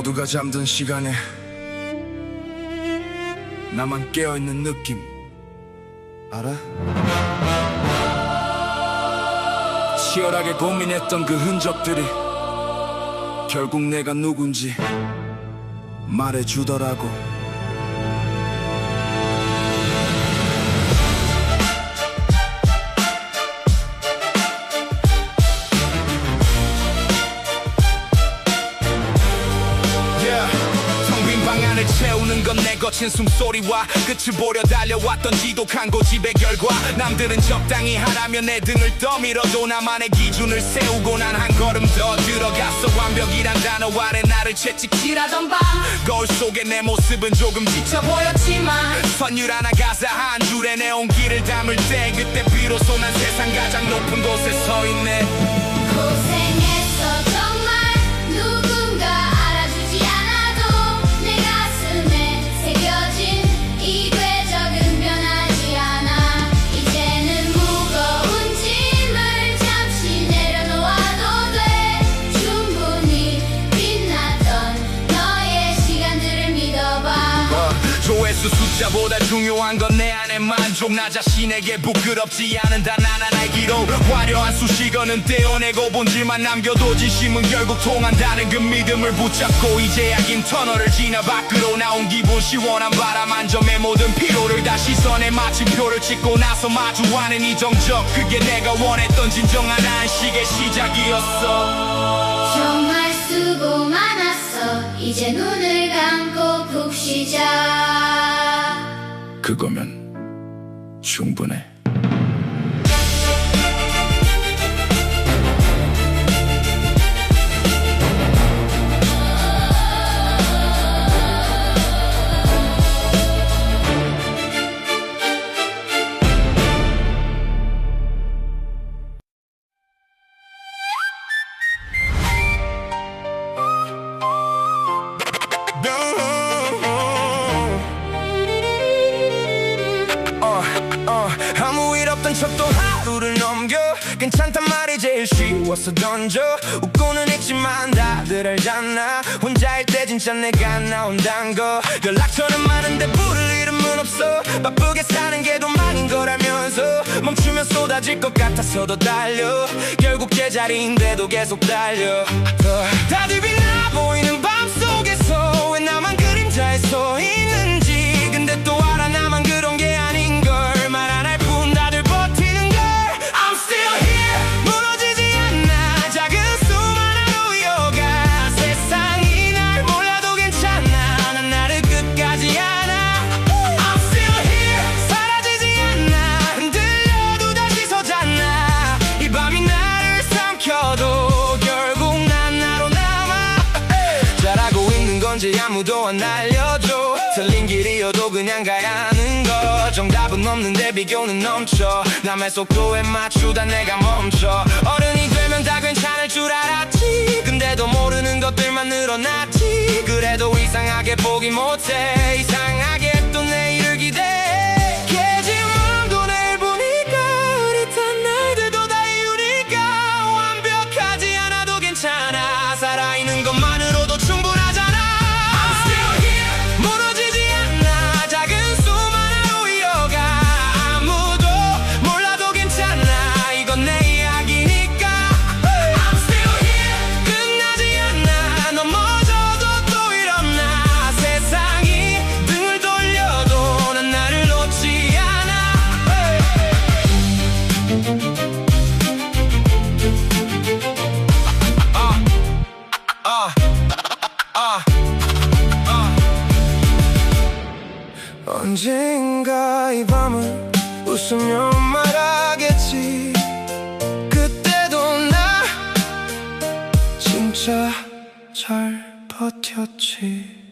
모두가 잠든 시간에 나만 깨어있는 느낌 알아? 치열하게 고민했던 그 흔적들이 결국 내가 누군지 말해주더라고. 채우는 건 내 거친 숨소리와 끝을 보려 달려왔던 지독한 고집의 결과. 남들은 적당히 하라면 내 등을 떠밀어도 나만의 기준을 세우고 난 한 걸음 더 들어갔어. 완벽이란 단어 아래 나를 채찍질하던 밤, 거울 속에 내 모습은 조금 지쳐 보였지만 선율 하나 가사 한 줄에 내 온기를 담을 때 그때 비로소 난 세상 가장 높은 곳에 서 있네. 고생했어 정말. 누군가 알아주지 않아도 내 가슴에 새겨진 이 궤적은 변하지 않아. 이제는 무거운 짐을 잠시 내려놓아도 돼. 충분히 빛났던 너의 시간들을 믿어봐. 조회수 숫자보다 중요한 건 내 안의 만족. 나 자신에게 부끄럽지 않은 단 하나의 기록. 화려한 수식어는 떼어내고 본질만 남겨도 진심은 결국 통한다는 그 믿음을 붙잡고 이제야 긴 터널을 지나 밖으로 나온 기분. 시원한 바람 한 점에 모든 피로를 다 시선에 마침표를 찍고 나서 마주하는 이 정적, 그게 내가 원했던 진정한 안식의 시작이었어. 정말 수고 많았어. 이제 눈을 감고 푹 쉬자. 그거면 충분해. 아무 일 없던 척도 하루를 넘겨. 괜찮단 말이 제일 쉬워서 던져. 웃고는 있지만 다들 알잖아. 혼자일 때 진짜 내가 나온단 거. 연락처는 많은데 부를 이름은 없어. 바쁘게 사는 게 도망인 걸 알면서 멈추면 쏟아질 것 같아서도 달려. 결국 제자리인데도 계속 달려. 다들 빛나 보이는 밤속에서 왜 나만 그림자에 서 있는지. 근데 또 알아 나만 그런 게 아닌 걸. 말 안 할 뿐 다들 버티는 걸. I'm still here. 무너지지 않아. 작은 숨 하나로 이어가. 세상이 날 몰라도 괜찮아. 난 나를 끝까지 안아. I'm still here. 사라지지 않아. 흔들려도 다시 서잖아. 이 밤이 나를 삼켜도 결국 난 나로 남아. 잘하고 있는 건지 아무도 안 알려줘. 틀린 길이어도 그냥 가야 하는 거. 정답은 없는데 비교는 넘쳐. 남의 속도에 맞추다 내가 멈춰. 어른이 되면 다 괜찮을 줄 알았지. 근데도 모르는 것들만 늘어났지. 그래도 이상하게 포기 못해. 이상하게 또 내일을 기대해. 깨진 마음도 내일 보니까 흐릿한 날들도 다 이유니까. 완벽하지 않아도 괜찮아. 살아있는 것만으로도 충분하잖아. I'm still here. 무너지지 않아. 작은 숨 하나로 이어가. 아무도 몰라도 괜찮아. 이건 내 이야기니까. I'm still here. 끝나지 않아. 넘어져도 또 일어나. 세상이 등을 돌려도 난 나를 놓지 않아. 언젠가 이 밤을 웃으며 말하겠지. 그때도 나 진짜 잘 버텼지.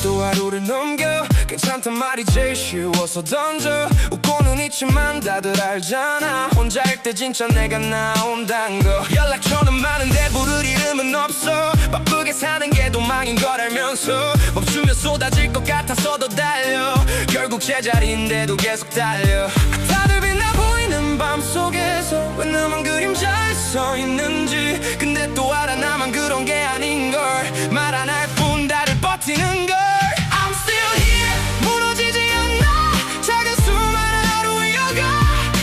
또 하루를 넘겨 괜찮단 말이 제일 쉬워서 던져 웃고는 있지만 다들 알잖아 혼자일 때 진짜 내가 나온단 거 연락처는 많은데 부를 이름은 없어 바쁘게 사는 게 도망인 걸 알면서 멈추면 쏟아질 것 같아서도 달려 결국 제자리인데도 계속 달려 다들 빛나 보이는 밤속에서 왜 나만 그림자에 서 있는지 근데 또 알아 나만 그런 게 아닌 걸 말 안 할 뿐 다들 버티는 걸 I'm still here 무너지지 않아 작은 수많은 하루 이어가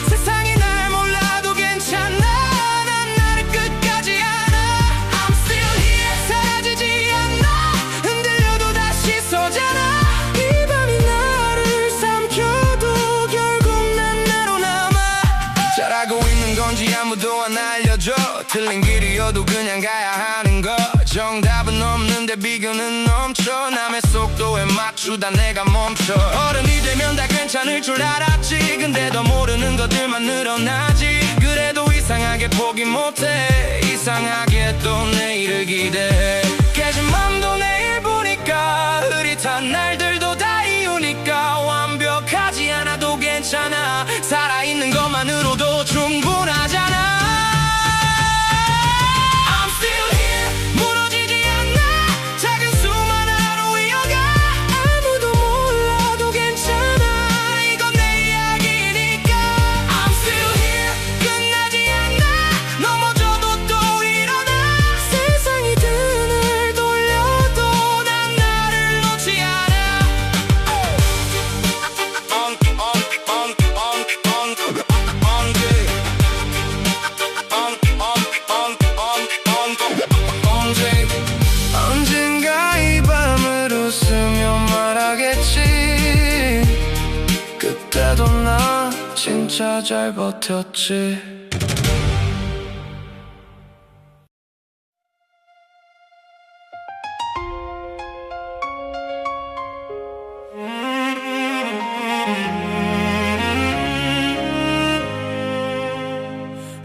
세상이 날 몰라도 괜찮아 난 나를 끝까지 안아 I'm still here 사라지지 않아 흔들려도 다시 서잖아 이 밤이 나를 삼켜도 결국 난 나로 남아 잘하고 있는 건지 아무도 안 알려줘 틀린 길이어도 그냥 가야 하는 거 정답은 없는데 비교는 넘쳐 남의 속도에 맞추다 내가 멈춰 어른이 되면 다 괜찮을 줄 알았지 근데 더 모르는 것들만 늘어나지 그래도 이상하게 포기 못해 이상하게 또 내일을 기대해 깨진 맘도 내일 보니까 흐릿한 날들도 다 이유니까 완벽하지 않아도 괜찮아 살아있는 것만으로도 충분하잖아 언젠가 이 밤을 웃으며 말하겠지 그때도 나 진짜 잘 버텼지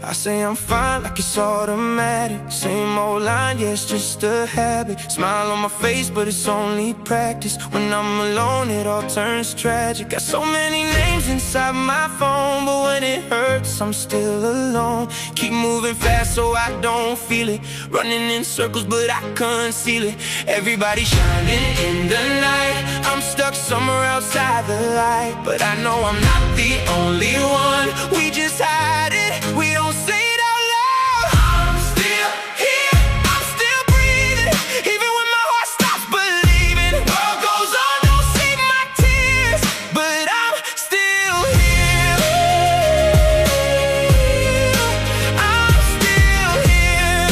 I say I'm fine like it's automatic Same old line, yeah, it's just a habit Smile on my face, but it's only practice When I'm alone, it all turns tragic Got so many names inside my phone But when it hurts, I'm still alone Keep moving fast so I don't feel it Running in circles, but I conceal it Everybody shining in the night I'm stuck somewhere outside the light But I know I'm not the only one We just hide it, we don't say it out loud I'm still here, I'm still breathing Even when my heart stops believing World goes on, don't see my tears But I'm still here I'm still here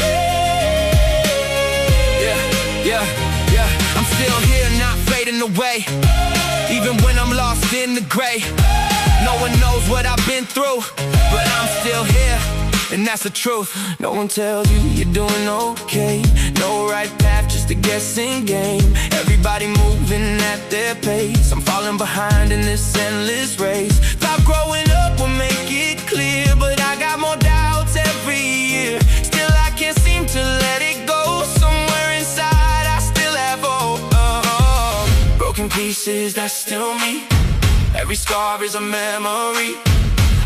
Yeah, I'm still here, not fading away Even when I'm lost in the gray No one knows what I've been through But I'm still here, and that's the truth No one tells you you're doing okay No right path, just a guessing game Everybody moving at their pace I'm falling behind in this endless race Thought growing up would make it clear But I got more doubts every year Still I can't seem to let it go Somewhere inside I still have hope Broken pieces, that's still me Every scar is a memory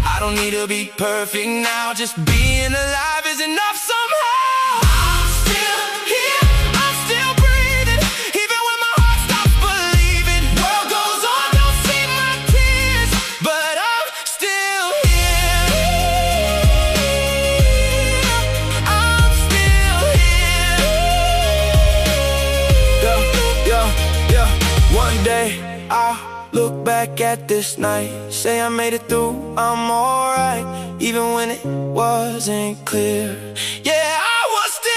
I don't need to be perfect now Just being alive is enough somehow I'm still here, I'm still breathing Even when my heart stops believing World goes on, don't see my tears But I'm still here I'm still here Yeah One day I'll look back at this night Say I made it through, I'm alright Even when it wasn't clear Yeah, I was still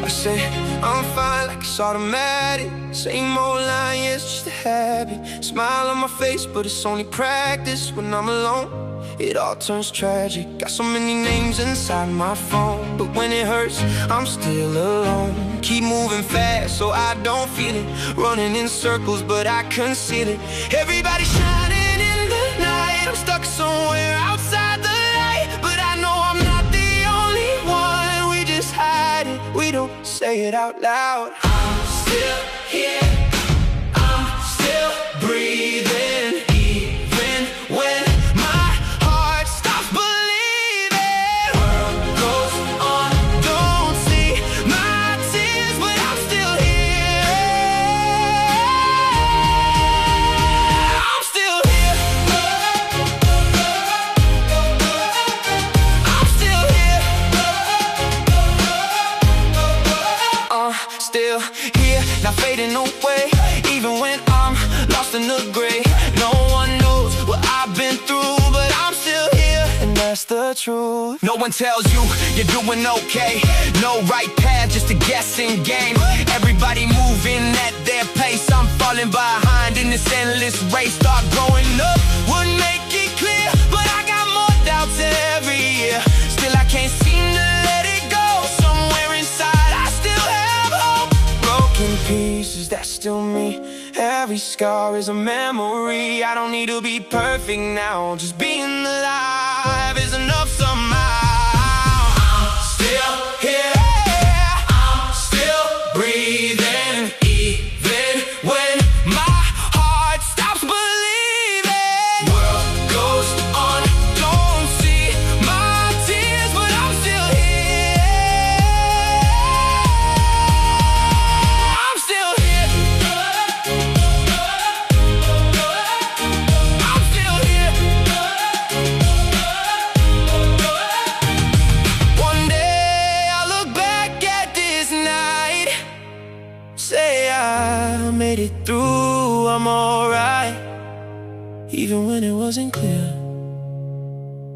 I it's automatic. Same old line, yeah, it's just a habit. Smile on my face, but it's only practice. When I'm alone, it all turns tragic. Got so many names inside my phone, but when it hurts, I'm still alone. Keep moving fast so I don't feel it. Running in circles, but I conceal it. Everybody shining in the night, I'm stuck somewhere outside the light. But I know I'm not the only one. We just hide it, we don't say it out loud. I'm still here, I'm still breathing, even when my heart stops believing. World goes on, don't see my tears, but I'm still here. I'm still here. I'm still here. Still here, not fading away. Even when I'm lost in the gray, no one knows what I've been through, but I'm still here, and that's the truth. No one tells you you're doing okay. No right path, just a guessing game. Everybody moving at their pace. I'm falling behind in this endless race. Start growing up would make it clear, but I got more doubts every year. Still I can't seem to let it go. Somewhere inside I still have hope. Broken pieces, that's still me. Every scar is a memory. I don't need to be perfect now. Just being alive is enough somehow. I'm still here, I'm still breathing, even when my heart stops believing. World goes on, don't see my tears, but I'm still here. I'm still here. I'm still here. One day I'll look back at this night, say I made it through, I'm alright, even when it wasn't clear.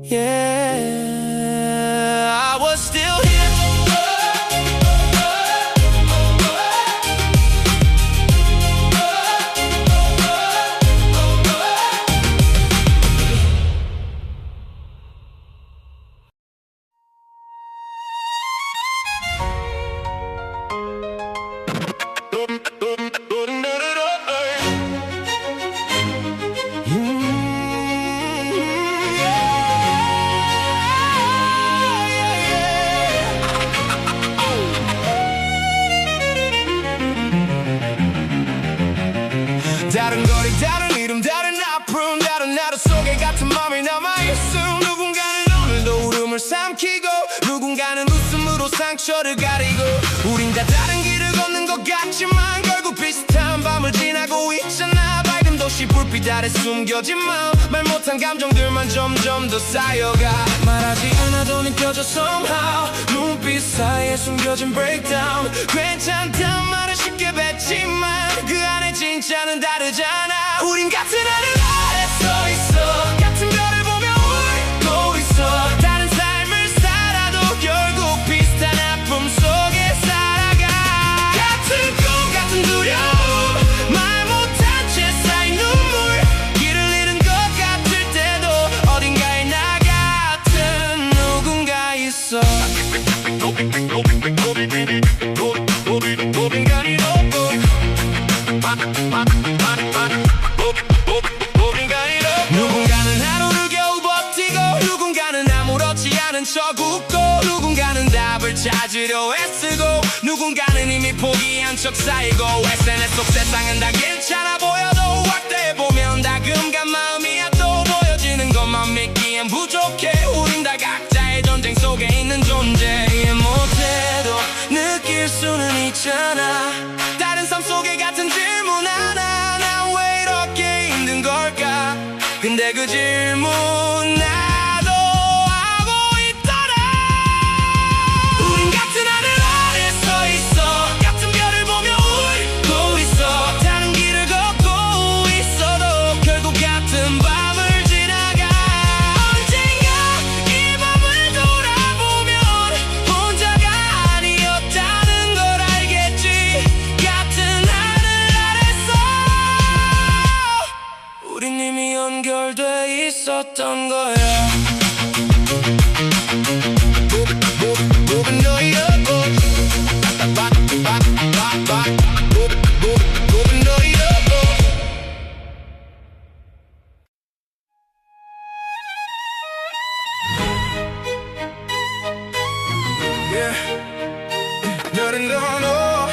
Yeah, I was still here. 다른 거리 다른 이름 다른 아픔 다른 나로 속에 같은 맘이 남아있음. 누군가는 오늘도 울음을 삼키고 누군가는 웃음으로 상처를 가리고 우린 다 다른 길을 걷는 것 같지만 결국 비슷한 밤을 지나고 있잖아. 밝은 도시 불빛 아래 숨겨진 마음 말 못한 감정들만 점점 더 쌓여가. 말하지 않아도 느껴져 somehow 눈빛 사이에 숨겨진 breakdown. 괜찮단 말은 쉽게 뱉지만 그 안에 진짜는 다르잖아. 우린 같은 하늘 아래 서 있어 같은 별을 보며 울고 있어. 다른 삶을 살아도 결국 비슷한 아픔 속에 살아가. 같은 꿈 같은 두려움 말 못한 채 쌓인 눈물 길을 잃은 것 같을 때도 어딘가에 나 같은 누군가 있어. 누군가는 하루를 겨우 버티고 누군가는 아무렇지 않은 척 웃고 누군가는 답을 찾으려 애쓰고 누군가는 이미 포기한 척 쌓이고 SNS 속 세상은 다 괜찮아 보여도 확대해보면 다 금간 마음이야. 또 보여지는 것만 믿기엔 부족해. 우린 다 각자의 전쟁 속에 있는 존재. 이해 못해도 느낄 수는 있잖아. 다른 삶 속에 같은 질문 하나. 난 왜 이렇게 힘든 걸까. 근데 그 질문 나도 하고 있더라. 우린 같은 하늘 아래 서 있어 같은 별을 보며 울고 있어. 다른 길을 걷고 있어도 결국 같은 밤을 지나가. 언젠가 이 밤을 돌아보면 혼자가 아니었다는 걸 알겠지. 있었던 거야. moving 너의 moving 너의 너는 너너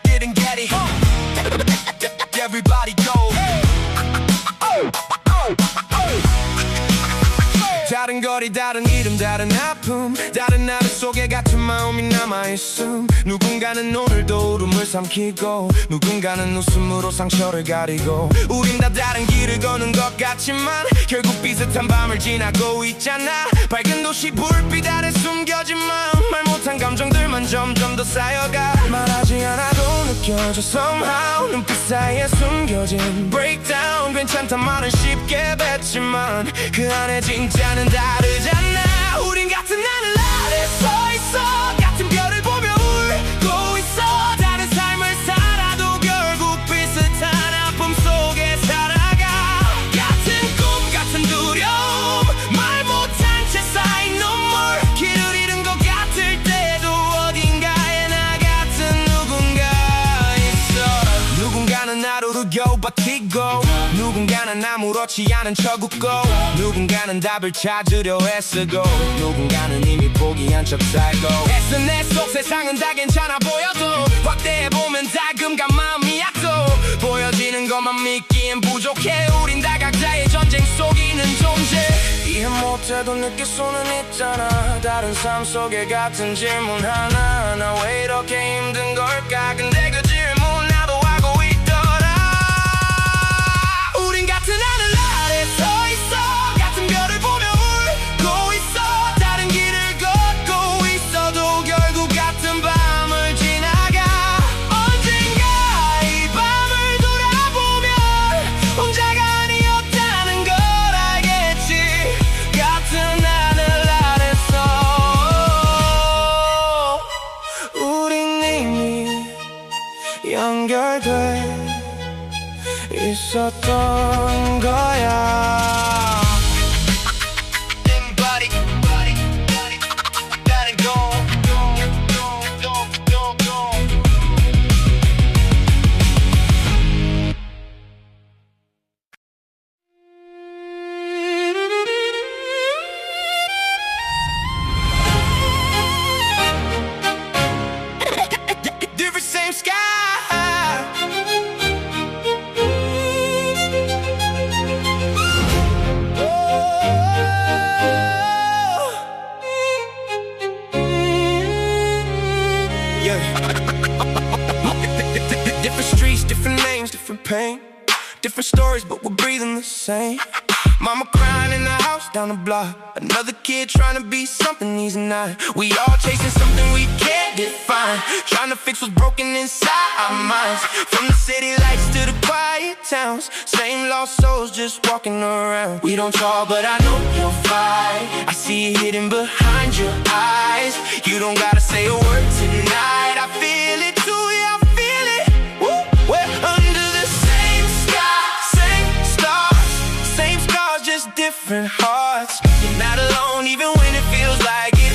getting get it everybody go 다른 거리 다른 이름 다른 아픔 다른 나를 속에 같은 마음이 남아있음 누군가는 오늘도 울음을 삼키고 누군가는 웃음으로 상처를 가리고 우린 다 다른 길을 걷는 것 같지만 결국 비슷한 밤을 지나고 있잖아 밝은 도시 불빛 아래 숨겨진 마음 말 못한 감정들만 점점 더 쌓여가 말하지 않아도 느껴져 somehow 눈빛 사이에 숨겨진 breakdown 괜찮단 말은 쉽게 뱉지만 그 안에 진짜는 다르잖아 우린 같은 하늘 아래 서 있어 같은 별을 보며 울고 있어 다른 삶을 살아도 결국 비슷한 아픔 속에 살아가 같은 꿈 같은 두려움 말 못한 채 쌓인 눈물 길을 잃은 것 같을 때도 어딘가에 나 같은 누군가 있어 누군가는 하루를 겨우 버티고 누군가는 아무렇지 않은 척 웃고 누군가는 답을 찾으려 애쓰고 누군가는 이미 포기한 척 살고 애쓴 내 속 세상은 다 괜찮아 보여도 확대해보면 다금과 마음이 약도 보여지는 것만 믿기엔 부족해 우린 다 각자의 전쟁 속에 있는 존재 이해 못해도 느낄 수는 있잖아 다른 삶 속에 같은 질문 하나 나 왜 이렇게 힘든 걸까 근데 그 질문 나도 하고 있더라 우린 같은 하늘 아래 서 있어 같은 별을 보며 울고 있어 다른 길을 걷고 있어도 결국 같은 밤을 지나가 언젠가 이 밤을 돌아보면 혼자가 아니었다는 걸 알겠지 같은 하늘 아래서 우린 이미 연결돼 있었던 거야. Different same sky. Different streets, different names, different pain. Different stories, but we're breathing the same. Mama crying in the house down the block. Another kid trying to be something he's not. We all chasing something we can't define. Trying to fix what's broken inside our minds. From the city lights to the quiet towns. Same lost souls just walking around. We don't talk, but I know you'll fight. I see it hidden behind your eyes. You don't gotta say a word tonight. I feel it too, yeah, I feel it. Woo. We're under the same sky, same stars, same scars, just different hearts. You're not alone even when it feels like it.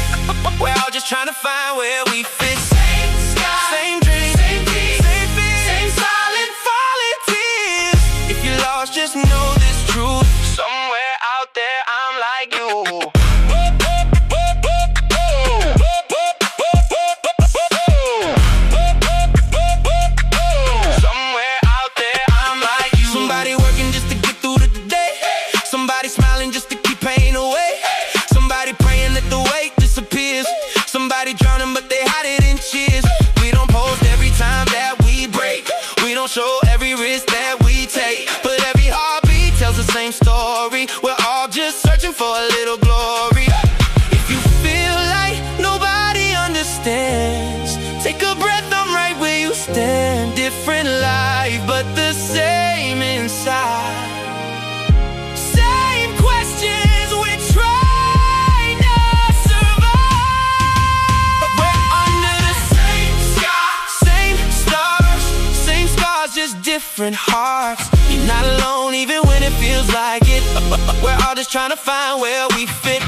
We're all just trying to find where we fit. Same sky, same dreams, same peace, same fears, same silent falling tears. If you're lost, just know this truth. Somewhere out there, I'm like you. Somewhere out there, I'm like you. Somebody working just to get through the day. Somebody smiling just to keep pain away. Somebody praying that the weight disappears. Somebody drowning but they hide it in tears. We don't post every time that we break. We don't show every risk that we take. But every heartbeat tells the same story. We're all just searching for a little glory. If you feel like nobody understands, take a breath, I'm right where you stand. Different life but the same inside. Same questions we're trying to survive. We're under the same sky, same stars, same different hearts. You're not alone even when it feels like it. We're all just trying to find where we fit.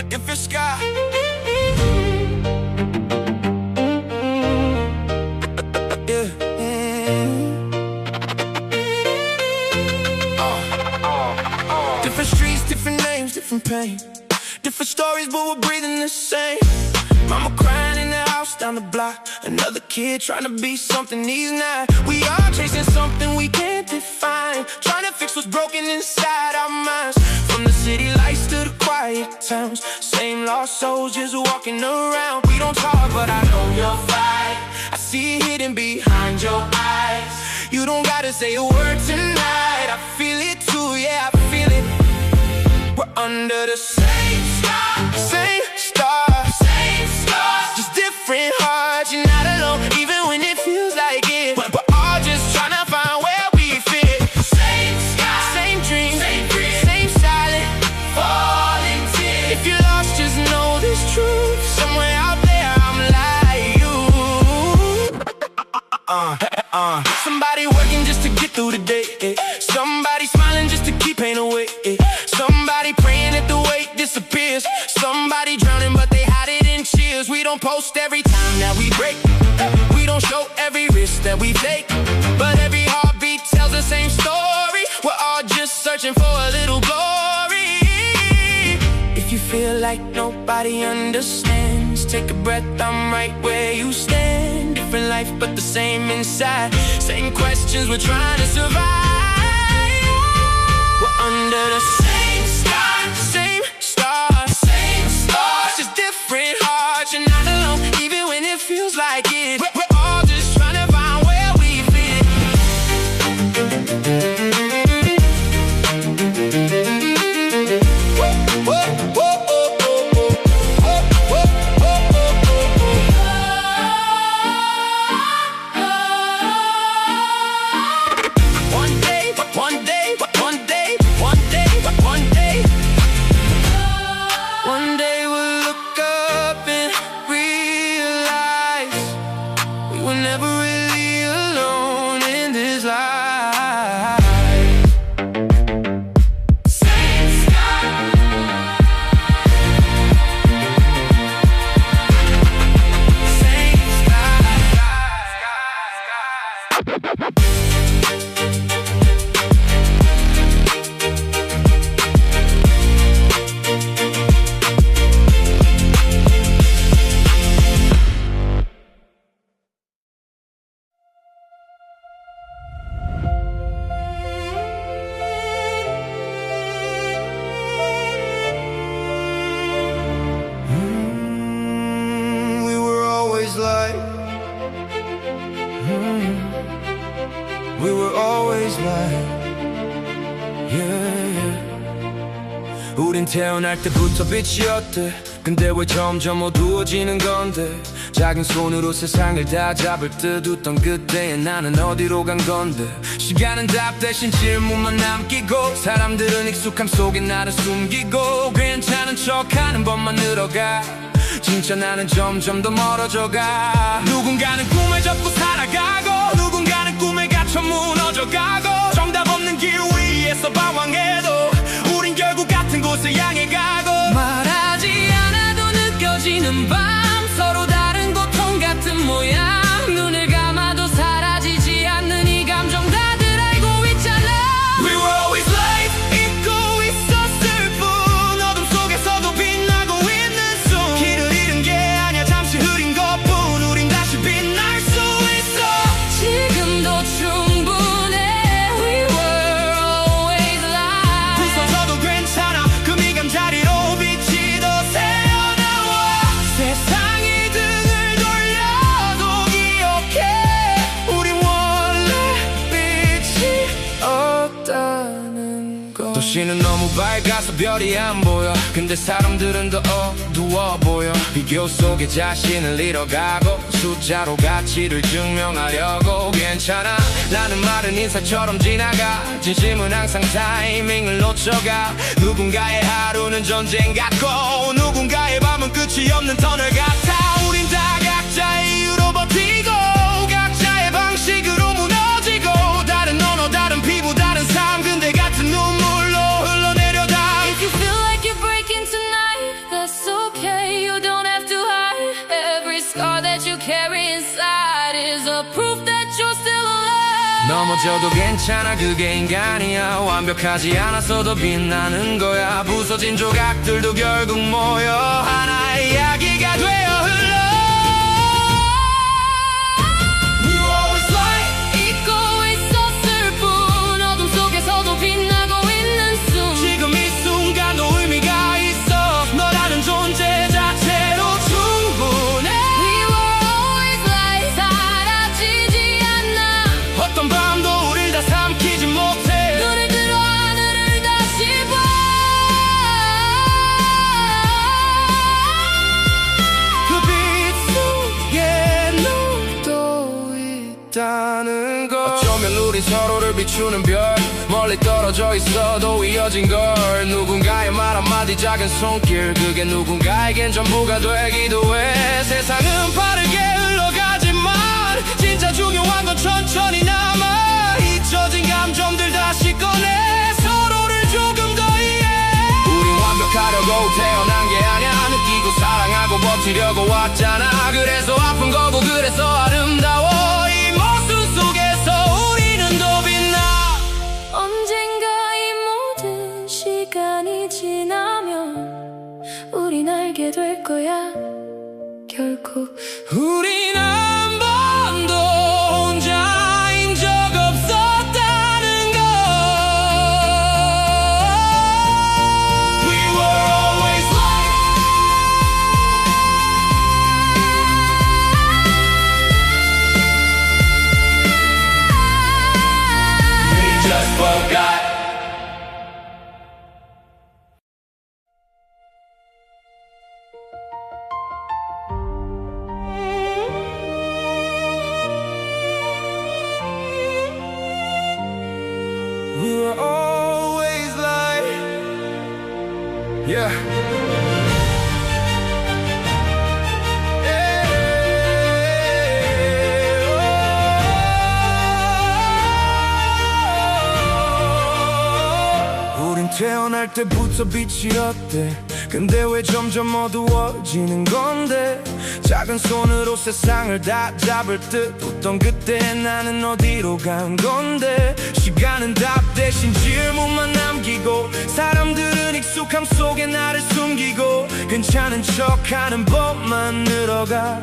Different sky. Different streets, different names, different pain. Different stories, but we're breathing the same. Mama crying in the house down the block. Another kid trying to be something he's not. We are chasing something we can't define, trying to fix what's broken inside our minds. From the city lights to the quiet towns, same lost souls just walking around. We don't talk, but I know you'll fight. I see it hidden behind your eyes. You don't gotta say a word tonight. I feel it too, yeah, I feel it. We're under the same sky, same stars, same scars, just different hearts. You're not alone, even when it feels like it. We're all just trying to find where we fit. Same sky, same dreams, same silent falling tears. If you're lost, just know this truth. Somewhere out there, I'm like you. Somebody working just to get through the day. Somebody smiling just to keep pain away. Somebody praying that the weight disappears. Somebody drowning but they hide it in tears. We don't post every time that we break. We don't show every risk that we take, but every heartbeat tells the same story. We're all just searching for a little glory. If you feel like nobody understands, take a breath, I'm right where you stand. Different life but the same inside. Same questions, we're trying to survive. We're under the same sky, same stars, same stars, just different hearts. You're not alone, even when it feels like it. We're all just trying to find where we fit. One day we'll look up and realize we were never really alone in this life. Same sky, same we were always like, we were always like, yeah. 우린 태어날 때부터 빛이었대. 근데 왜 점점 어두워지는 건데. 작은 손으로 세상을 다 잡을 듯 웃던 그때의 나는 어디로 간 건데. 시간은 답 대신 질문만 남기고, 사람들은 익숙함 속에 나를 숨기고, 괜찮은 척하는 법만 늘어가. 진짜 나는 점점 더 멀어져가. 누군가는 꿈을 접고 살아가고, 누군가는 꿈에 갇혀 무너져가고, 정답 없는 길 위에서 방황해도 우린 결국 같은 곳을 향해 가고. 말하지 않아도 느껴지는 밤, 서로 다른 고통 같은 모양. 눈을 감아도 사라지지 않는 이 감정 다들 알고 있잖아. 도시는 너무 밝아서 별이 안 보여. 근데 사람들은 더 어두워 보여. 비교 속에 자신을 잃어가고 숫자로 가치를 증명하려고. 괜찮아 라는 말은 인사처럼 지나가. 진심은 항상 타이밍을 놓쳐가. 누군가의 하루는 전쟁 같고 누군가의 밤은 끝이 없는 터널 같아. 우린 다 각자의 이유로 버티고 각자의 방식으로 무너지고. 다른 언어 다른 피부 다른 삶 근데 같은 눈물로 흘러내려다. If you feel like you're breaking tonight, that's okay, you don't have to hide. Every scar that you carry inside is a proof that you're still alive. 넘어져도 괜찮아 그게 인간이야. 완벽하지 않아서도 빛나는 거야. 부서진 조각들도 결국 모여 하나의 이야기가 되어 흘러. We always fly. 잊고 있었을 뿐 어둠 속에서도 빛나고 있는 숨. 지금 이 순간도 의미가 있어. 너라는 존재 자체로 충분해. We were always light, 사라지지 않아. 어떤 밤도 우릴 다 삼키지 못해. 눈을 들어 하늘을 다시 봐. 그 빛 속에 너도 있다는 걸. 어쩌면 우리 서로를 비추는 별. 멀리 떨어져 있어도 이어진 걸. 누군가의 말 한마디 작은 손길 그게 누군가에겐 전부가 되기도 해. 세상은 빠르게 흘러가지만 진짜 중요한 건 천천히 남아. 잊혀진 감정들 다시 꺼내 서로를 조금 더 이해. 우린 완벽하려고 태어난 게 아니야. 느끼고 사랑하고 버티려고 왔잖아. 그래서 아픈 거고 그래서 아름다워. 이 모습 속에서 우리는 더 빛나. 언젠가 이 모든 시간이 지나면 우린 알게 될 거야. 결국 우린 한 번도 혼자인 적 없었다는 걸. We were always light. We just forgot. We were always like, yeah. 우린 태어날 때부터 빛이었대. 근데 왜 점점 어두워지는 건데. 작은 손으로 세상을 다 잡을 듯 웃던 그때 나는 어디로 간 건데. 시간은 답 대신 질문만 남기고 사람들은 익숙함 속에 나를 숨기고. 괜찮은 척하는 법만 늘어가.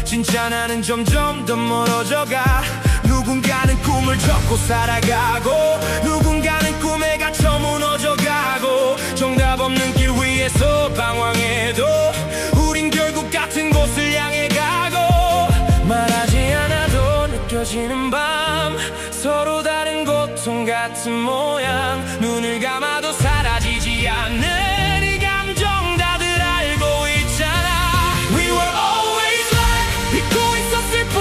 진짜 나는 점점 더 멀어져가. 누군가는 꿈을 접고 살아가고 누군가는 꿈에 갇혀 무너져가고. 정답 없는 길 위에서 방황해도 우린 결국 같은 곳을 향해 가고. 말하지 않아도 느껴지는 밤 서로 다른 고통 같은 모양. 눈을 감아도 사라지지 않는 이 감정 다들 알고 있잖아. We were always like. 잊고 있었을 뿐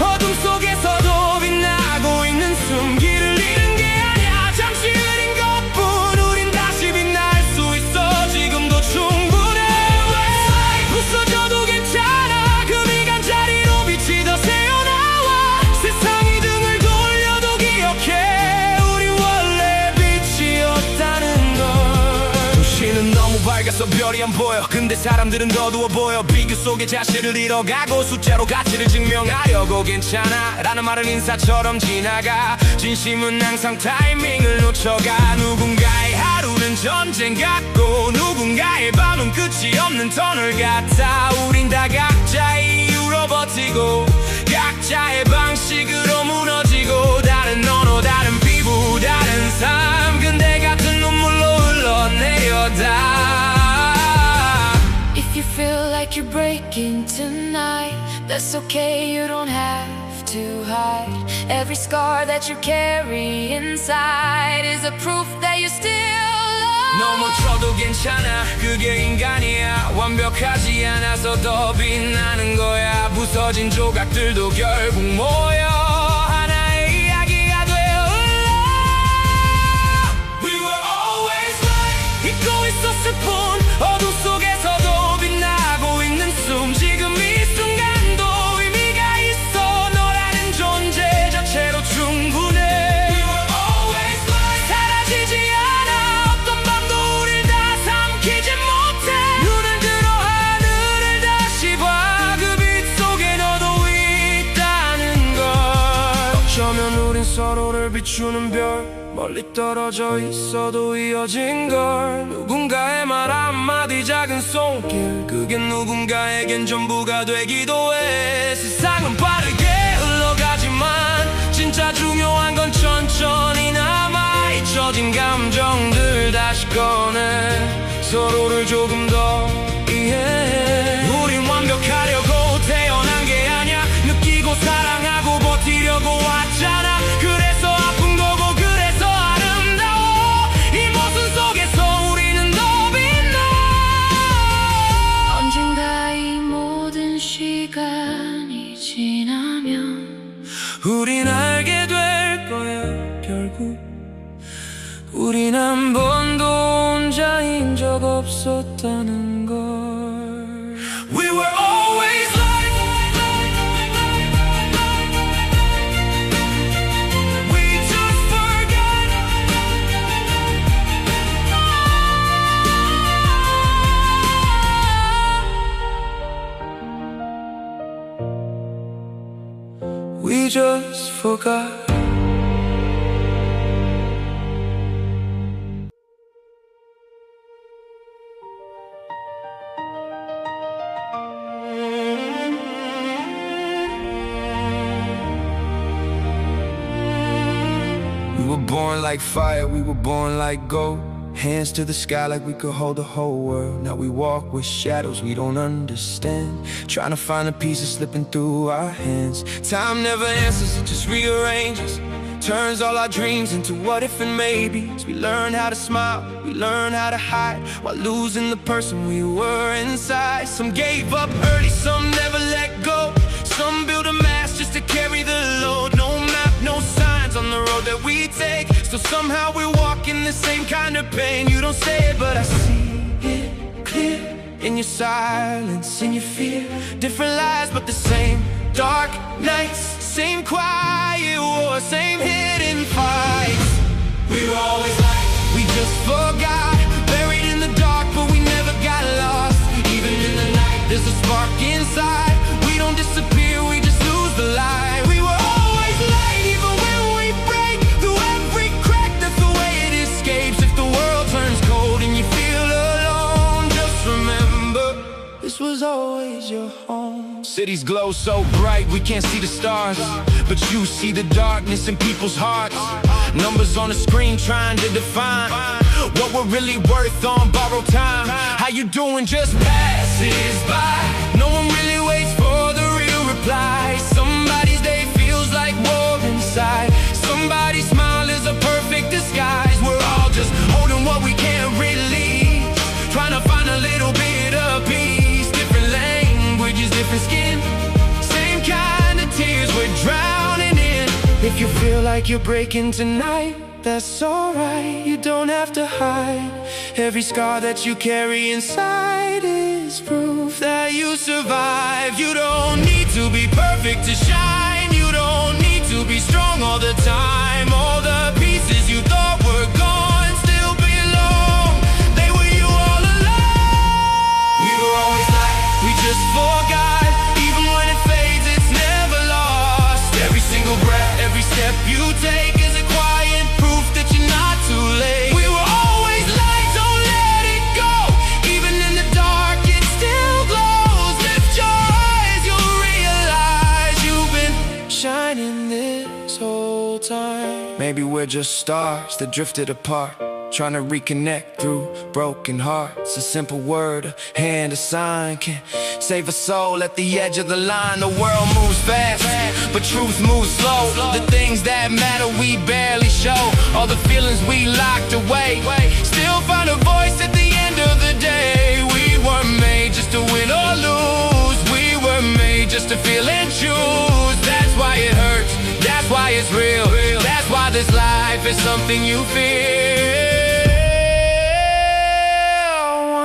어둠 속에서도 빛나고 있는 숨. 길을 잃은 게 아니야 잠시 흐린 것뿐. 우린 다시 빛날 수 있어 지금도 충분해. 부서져도 괜찮아 그 미간 자리로 빛이 더 새어나와. 세상이 등을 돌려도 기억해 우리 원래 빛이었다는 걸. 도시는 너무 밝아서 별이 안 보여. 근데 사람들은 더 어두워 보여. 비교 속에 자신을 잃어가고 숫자로 가치를 증명하려고. 괜찮아 라는 말은 인사처럼 지나가. 진심은 항상 타이밍을 놓쳐가. 누군가의 하루는 전쟁 같고 누군가의 밤은 끝이 없는 터널 같아. 우린 다 각자의 이유로 버티고 각자의 방식으로 무너지고. 다른 언어 다른 피부 다른 삶 근데 같은 눈물로 흘러내려다. if you feel like you're breaking tonight, that's okay, you don't have to hide. Every scar that you carry inside is a proof that you're still 넘어져도 괜찮아 그게 인간이야 완벽하지 않아서 더 빛나는 거야 부서진 조각들도 결국 모여 하나의 이야기가 되어 We were always right 잊고 있었을 뿐 어둠 속에서도 빛나고 있는 숨 지금 이 순간도 의미가 있어 너라는 존재 자체로 충분해 We were always right 사라지지 않아 어떤 밤도 우릴 다 삼키지 못해 눈을 들어 하늘을 다시 봐 그 빛 속에 너도 있다는 걸 어쩌면 우린 서로를 비추는 별 멀리 떨어져 있어도 이어진 걸 누군가의 말 한마디 작은 손길 그게 누군가에겐 전부가 되기도 해 세상은 빠르게 흘러가지만 진짜 중요한 건 천천히 남아 잊혀진 감정들 다시 꺼내 서로를 조금 더 이해해 우린 완벽하려고 태어난 게 아니야 느끼고 사랑하고 버티려고 왔잖아 그래서 아픈 거고 그래서 아름다워 이 모순 속에서 우리는 더 빛나 언젠가 이 모든 시간이 지나면 우린 알게 될 거야 결국 우린 한 번도 혼자인 적 없었다는 걸 We were always like We just forgot We just forgot We were born like fire, we were born like gold Hands to the sky like we could hold the whole world Now we walk with shadows we don't understand Trying to find the pieces slipping through our hands Time never answers, it just rearranges Turns all our dreams into what if and maybes We learn how to smile, we learn how to hide While losing the person we were inside Some gave up early, some never let go Some build a mask just to carry the load No map, no signs on the road that we take Still somehow we're walking the same kind of pain You don't say it, but I see it clear In your silence, in your fear Different lies, but the same dark nights Same quiet wars, same hidden fights We were always like, we just forgot Buried in the dark, but we never got lost Even in the night, there's a spark inside We don't disappear, we just lose the light We were always light, even when we break Through every crack, that's the way it escapes If the world turns cold and you feel alone Just remember, this was always your home Cities glow so bright, we can't see the stars But you see the darkness in people's hearts Numbers on the screen trying to define What we're really worth on borrowed time How you doing just passes by No one really waits for the real reply Somebody's day feels like war inside Somebody's smile is a perfect disguise We're all just holding what we can't release Trying to find a little bit of peace Different languages, different skin Same kind of tears we're drowning in If you feel like you're breaking tonight That's alright, you don't have to hide Every scar that you carry inside is proof that you survived You don't need to be perfect to shine You don't need to be strong all the time All the pieces you thought were gone still belong They were you all along We were always like, we just forgot Even when it fades, it's never lost Every single breath, every step you take is a quiet proof that you're not too late We were always light, don't let it go Even in the dark, it still glows Lift your eyes, you'll realize you've been shining this whole time Maybe we're just stars that drifted apart trying to reconnect through broken hearts. A simple word, a hand, a sign can save a soul at the edge of the line. The world moves fast, but truth moves slow. The things that matter we barely show. All the feelings we locked away still find a voice at the end of the day. We weren't made just to win or lose. We were made just to feel and choose. That's why it hurts, that's why it's real. That's why this life is something you feel.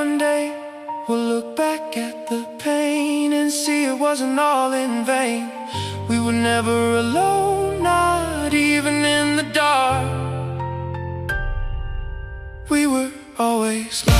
One day we'll look back at the pain and see it wasn't all in vain. We were never alone, not even in the dark. We were always loved.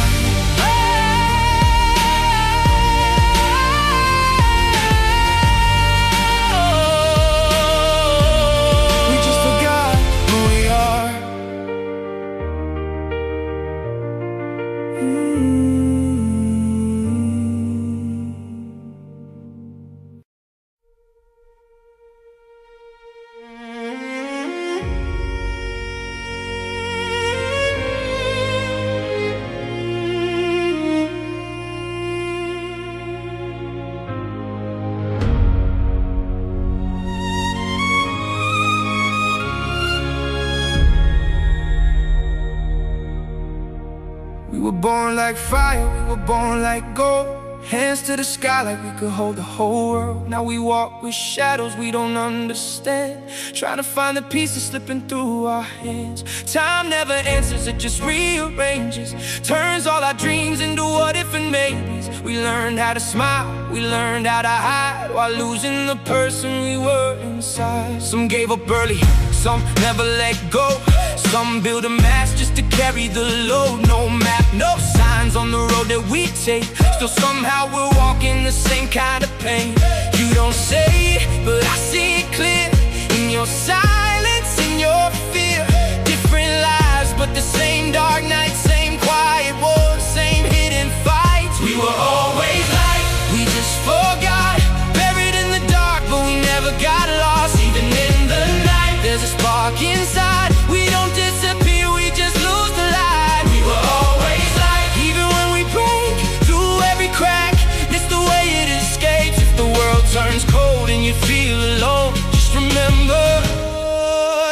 We were born like fire, we were born like gold. Hands to the sky like we could hold the whole world. Now we walk with shadows we don't understand, trying to find the pieces slipping through our hands. Time never answers, it just rearranges, turns all our dreams into what if and maybes. We learned how to smile, we learned how to hide, while losing the person we were inside. Some gave up early, some never let go. Some build a mast just to carry the load. No map, no signs on the road that we take. Still somehow we're walking the same kind of pain. You don't say it, but I see it clear. In your silence, in your fear. Different lives, but the same dark night. Same quiet wars, same hidden fights. We were always light, we just forgot. Buried in the dark, but we never got lost. Even in the night, there's a spark inside. We don't disappear, we just lose the light. We were always light, even when we break through every crack. It's the way it escapes. If the world turns cold and you feel alone, just remember,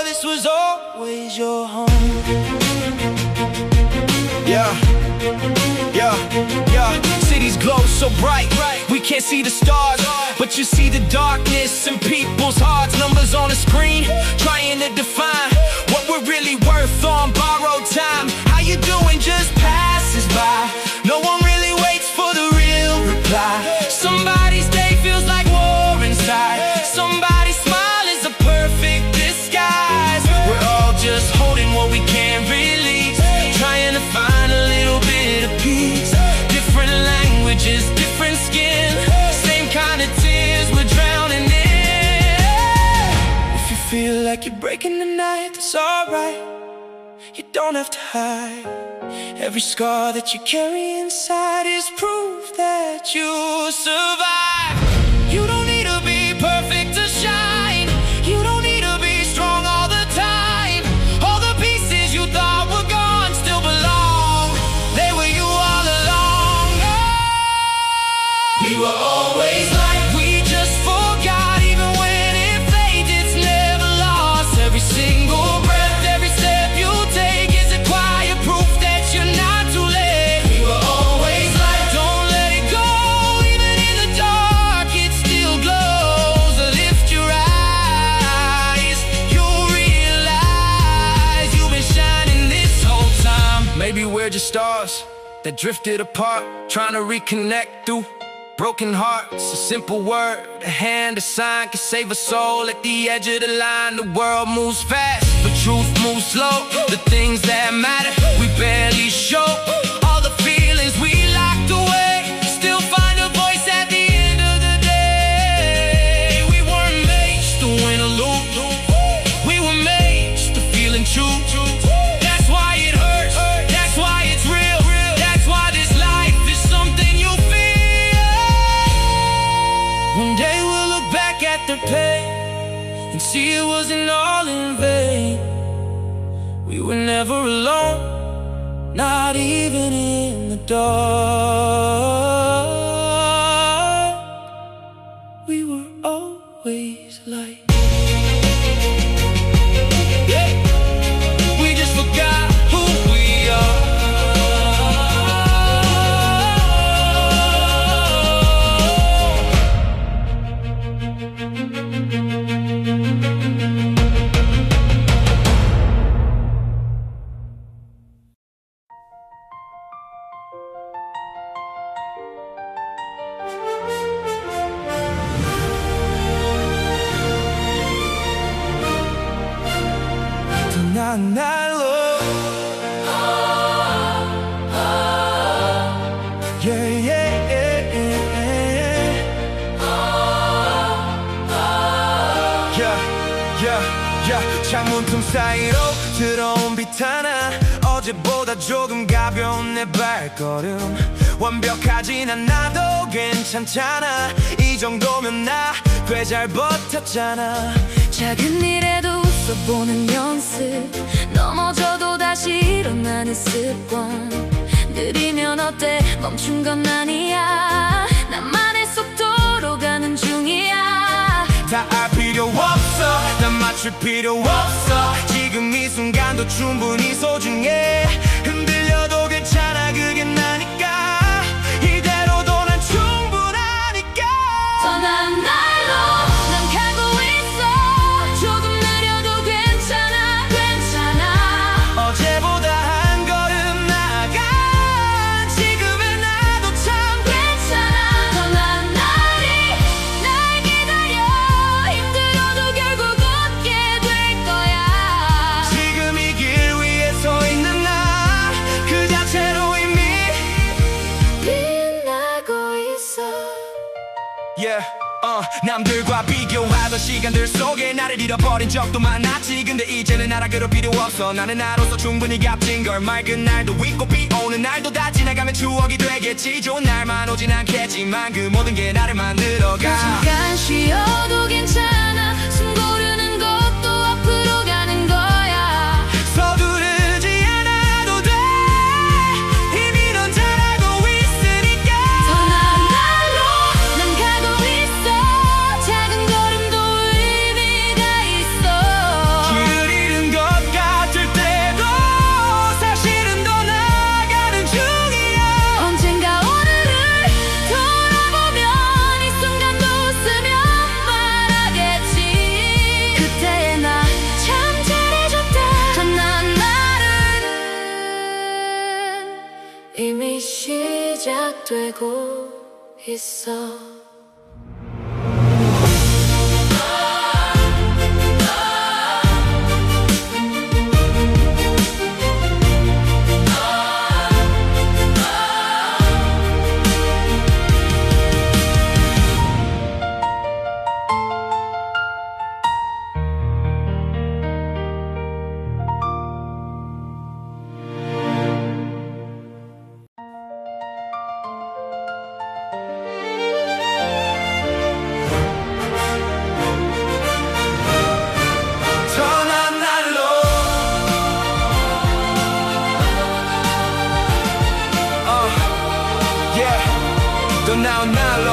this was always your home. Yeah, yeah, yeah. Cities glow so bright, we can't see the stars, but you see the darkness in people's hearts. Numbers on the screen, trying to define what we're really worth on borrowed time. How you doing just passes by. No one really waits for the real reply. Somebody's day feels like war inside. Somebody's smile is a perfect disguise. We're all just holding what we can't release, trying to find a little bit of peace. Different languages, different skin, same kind of tears we're drowning in. If you feel like you're breaking the night, that's alright. You don't have to hide. Every scar that you carry inside is proof that you survive. You don't need to be perfect to shine. You don't need to be strong all the time. All the pieces you thought were gone still belong. They were you all along. We were always like, we just forgot. Even when it fades, it's never lost. Every single breath, every step you take is a quiet proof that you're not too late. We were always like, don't let it go. Even in the dark, it still glows. Lift your eyes, you'll realize you've been shining this whole time. Maybe we're just stars that drifted apart, trying to reconnect through broken hearts. A simple word, a hand, a sign can save a soul at the edge of the line. The world moves fast, but truth moves slow. The things that matter, we barely show. All the feelings we locked away still find a voice at the end of the day. We weren't made just to win or lose. We were made just to feel and choose. That's why it hurts, that's why it's real. That's why this life is something you feel. One day we'll look back at the pain and see it wasn't all in vain. We were never alone, Not even in the dark, we were always light. Yeah. We just forgot who we are. 난 날로 yeah, yeah, yeah, yeah, yeah, yeah. 창문 틈 사이로 들어온 빛 하나, 어제보다 조금 가벼운 내 발걸음. 완벽하진 않아도 괜찮잖아. 이 정도면 나 꽤 잘 버텼잖아. 작은 일에도 웃어보는 연습, 넘어져도 다시 일어나는 습관. 느리면 어때? 멈춘 건 아니야. 나만의 속도로 가는 중이야. 다 알 필요 없어, 난 맞출 필요 없어. 지금 이 순간도 충분히 소중해. 흔들려도 괜찮아, 그게 나니까. 이대로도 난 충분하니까. 더 나은 날로 난 가고 있어. 조금 느려도 괜찮아, 괜찮아. 어제보다 한 걸음 나아간 지금의 나도 참 괜찮아. 더 나은 날이 날 기다려. 힘들어도 결국 웃게 될 거야. 지금 이 길 위에 서 있는 나 그 자체로 이미 빛나고 있어. yeah, 남들과 비교하던 시간들 속에 나를 잃어버린 적도 많았지. 근데 이제는 알아, 그럴 필요 없어. 나는 나로서 충분히 값진 걸. 맑은 날도 있고 비 오는 날도 다 지나가면 추억이 되겠지. 좋은 날만 오진 않겠지만 그 모든 게 나를 만들어가. 잠깐 쉬어도 괜찮아. 숨 고르는 것도 앞으로 가는 거야. 서두르지 않아도 돼. 이미 넌 잘하고 있으니까. 더 나은 날로 난 가고 있어. 작은 걸음도 의미가 있어. 길을 잃은 것 같을 때도 사실은 더 나아가는 중이야. 언젠가 오늘을 돌아보면 이 순간도 웃으며 말하겠지. 그때의 나 참 잘해줬다. 더 나은 날은 이미 시작되고 있어. 더 나은 날로 yeah, 더 나은 날로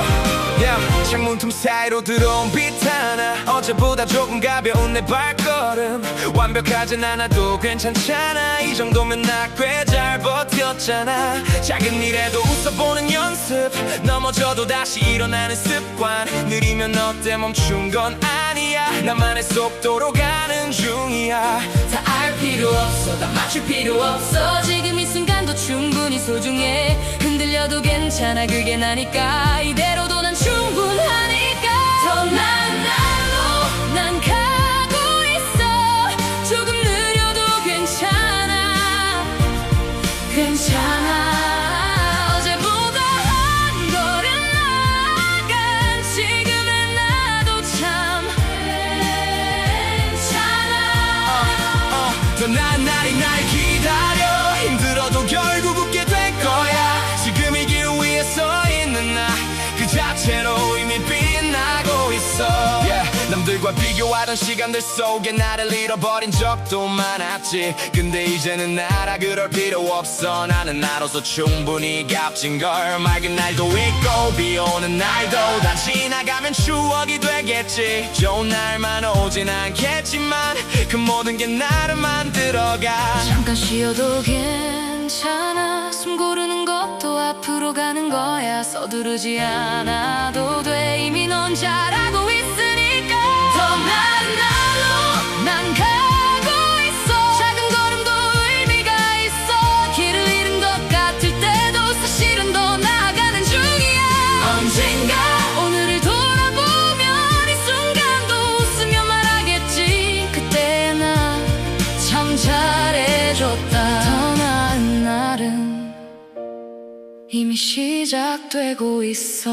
yeah. 창문 틈 사이로 들어온 빛 하나, 어제보다 조금 가벼운 내 발걸음. 완벽하진 않아도 괜찮잖아. 이 정도면 나 꽤 잘 버텼잖아. 작은 일에도 웃어보는 연습, 넘어져도 다시 일어나는 습관. 느리면 어때? 멈춘 건 아니야. 나만의 속도로 가는 중이야. 다 알 필요 없어, 다 맞출 필요 없어. 지금 이 순간도 충분히 소중해. 흔들려도 괜찮아, 그게 나니까. 이대로도 난 충분하니까. 더 나은 날로 난 가고 있어. 조금 느려도 괜찮아, 괜찮아. 어제보다 한 걸음 나아간 지금의 나도 참 괜찮아. 더 나은 날이 날 기다려. 힘들어도 결국 웃게 될 거야. 지금 이 길 위에 서 있는 나 그 자체로 이미 빛나고 있어. yeah. 남들과 그들과 비교하던 시간들 속에 나를 잃어버린 적도 많았지. 근데 이제는 알아 그럴 필요 없어. 나는 나로서 충분히 값진걸. 맑은 날도 있고 비 오는 날도 다 지나가면 추억이 되겠지. 좋은 날만 오진 않겠지만 그 모든 게 나를 만들어가. 잠깐 쉬어도 괜찮아. 숨 고르는 것도 앞으로 가는 거야. 서두르지 않아도 돼. 이미 넌 잘하고 있으니까. 더 나은 날로 난 가고 있어. 작은 걸음도 의미가 있어. 길을 잃은 것 같을 때도 사실은 더 나아가는 중이야. 언젠가 오늘을 돌아보면 이 순간도 웃으며 말하겠지. 그때 나 참 잘해줬다. 더 나은 날은 이미 시작되고 있어.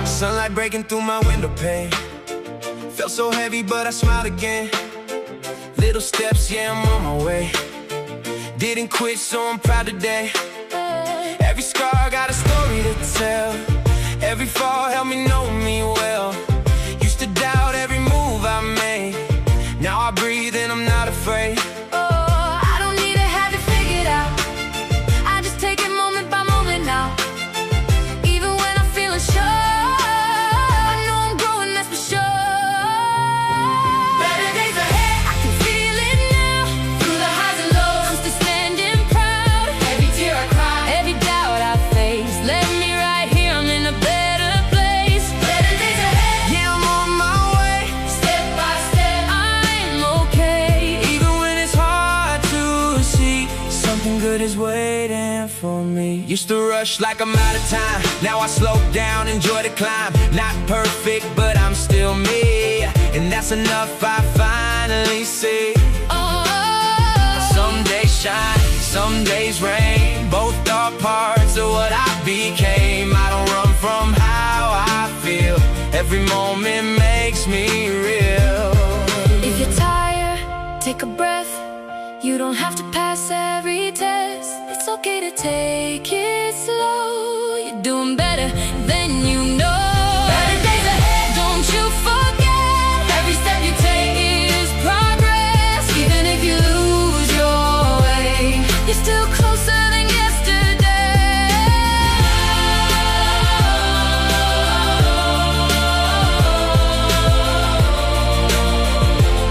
Sunlight breaking through my window pane. Felt so heavy but I smiled again. Little steps, yeah, I'm on my way. Didn't quit, so I'm proud today. Every scar got a story to tell. Every fall helped me know me well. Used to doubt every move I made. Now I breathe and I'm not afraid. I don't need to have it figured out. I just take it moment by moment now. Even when I'm feeling sure, I know I'm growing, that's for sure. Better days ahead, I can feel it now. Through the highs and lows, I'm still standing proud. Every tear I cry, every doubt I face, led me right here, I'm in a better place. Better days ahead, Yeah, I'm on my way. step by step, I'm okay. Even when it's hard to see, something good is waiting for me. Used to rush like I'm out of time. Now I slow down, enjoy the climb. Not perfect, but I'm still me. And that's enough, I finally see. Some days shine, some days rain. Both are parts of what I became. I don't run from how I feel. Every moment makes me real. If you're tired, take a breath. You don't have to pass every test. It's okay to take it slow. You're doing better than you know. Better days ahead, don't you forget. Every step you take is progress. Even if you lose your way, you're still closer than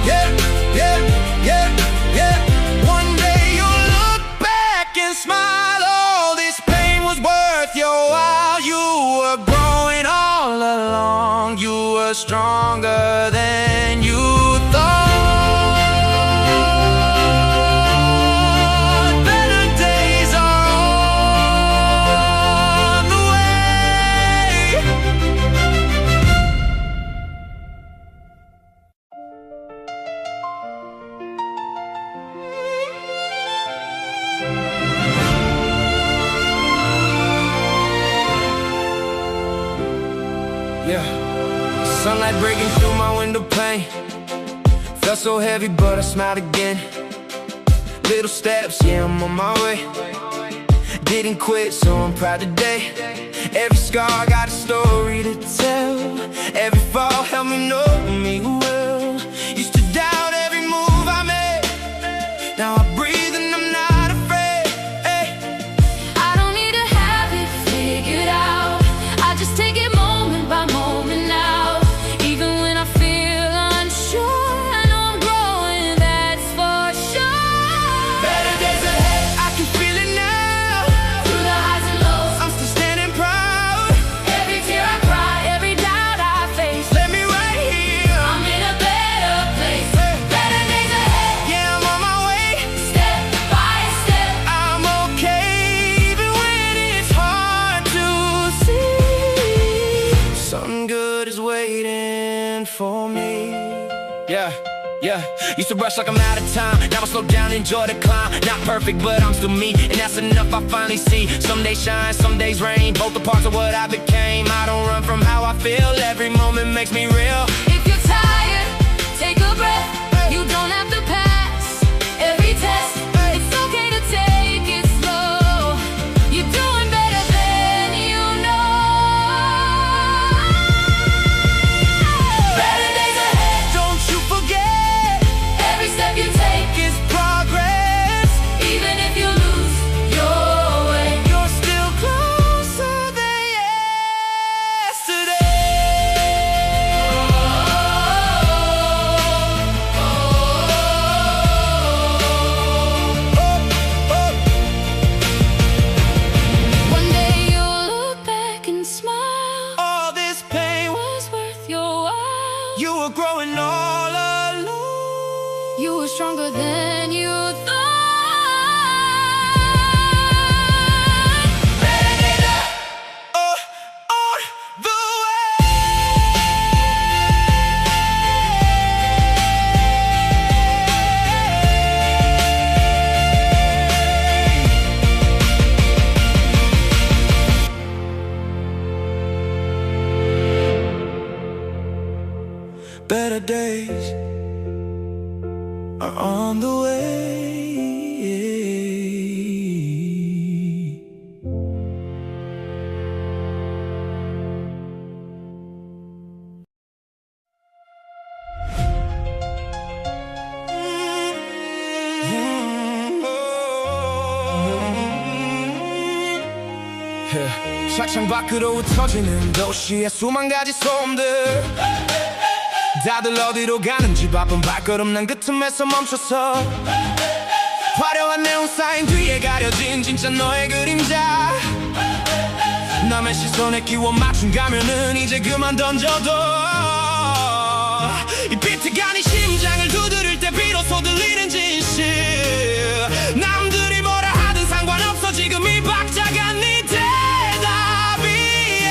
Yeah, yeah, yeah, yeah. One day you'll look back and smile. All this pain was worth your while. You were growing all along. You were stronger than you thought. Better days are on the way. Yeah, sunlight breaking through my window pane. Felt so heavy, but I smiled again. Little steps, yeah, I'm on my way. Didn't quit, so I'm proud today. Every scar got a story to tell. Every fall helped me know me well. Used to doubt every move I made. Now I breathe and I'm not afraid. Hey. I don't need to have it figured out. I just take it moment by moment now. Even when I feel unsure, I know I'm growing, that's for sure. Better days ahead, I can feel it now. Through the highs and lows, I'm still standing proud. every tear I cry, every doubt I face, Let me right here. I'm in a Yeah, used to rush like I'm out of time. Now I slow down, enjoy the climb. Not perfect, but I'm still me, and that's enough. I finally see. Some days shine, some days rain. Both the parts of what I became. I don't run from how I feel. Every moment makes me real. If you're tired, take a breath. You don't have to pass every test. It's okay to take it slow. You're doing better than you know. Better days ahead. Don't you forget, Every step you take, it's progress. even if you lose your way. You're still closer than yesterday. One day you'll look back and smile. All this pain, Was worth your while. you were growing all alone. You were stronger than you thought. Better days ahead. On the way. Better days are on the way. 차창 밖으로 흩어지는 도시의 수만 가지 소음들. 다들 어디로 가는지 바쁜 발걸음 난 그 틈에서 멈춰서 화려한 네온 사인 뒤에 가려진 진짜 너의 그림자. 남의 시선에 끼워 맞춘 가면은 이제 그만 던져도 이 비트가 네 심장을 두드릴 때 비로소 들리는 진실. 남들이 뭐라 하든 상관없어 지금 이 박자가 네 대답이야.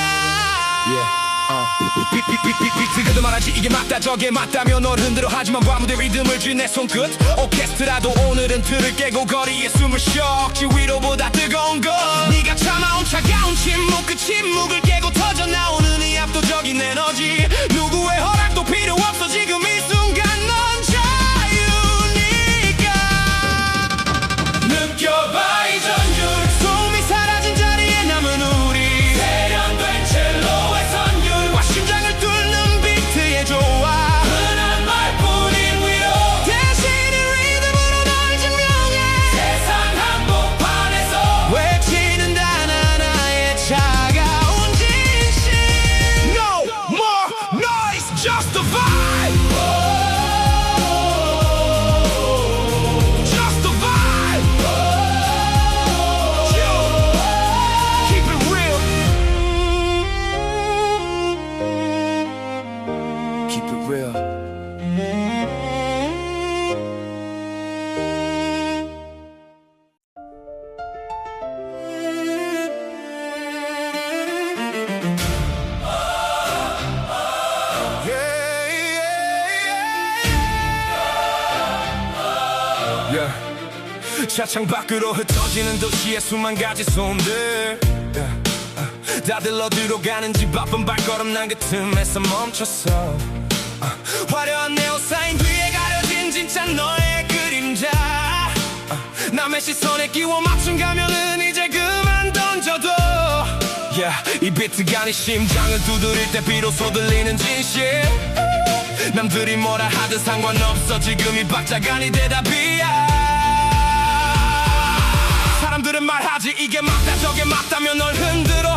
비트가도 말하지 이게 맞다 저게 맞다며 널 흔들어. 하지만 아무데 리듬을 쥔 내 손끝 오케스트라도 오늘은 틀을 깨고 거리에 숨을 쉬어. 억지 위로보다 뜨거운 것 네가 참아온 차가운 침묵. 그 침묵을 깨고 터져 나오는 이 압도적인 에너지. 누구의 허락도 필요 없어 지금 이 순간 넌 자유니까. 느껴봐 이 전율. 숨이 사라진 자리에 남은 우리. 세련된 첼로의 선율. 심장을 뚫는 비트의 조화. 흔한 말뿐인 위로. 대신에 리듬으로 널 증명해. 세상 한복판에서 외치는 단 하나의 차가운 진실. No more noise, just the vibe. Just the vibe. Keep it real. Keep it real. 차창 밖으로 흩어지는 도시의 수만 가지 소음들. 다들 어디로 가는지 바쁜 발걸음 난 그 틈에서 멈췄어. 화려한 네온 사인 뒤에 가려진 진짜 너의 그림자. 남의 시선에 끼워 맞춘 가면은 이제 그만 던져도 이 비트가 네 심장을 두드릴 때 비로소 들리는 진실. 남들이 뭐라 하든 상관없어 지금 이 박자가 네 대답이야. 사람들은 말하지 이게 맞다 저게 맞다며 널 흔들어.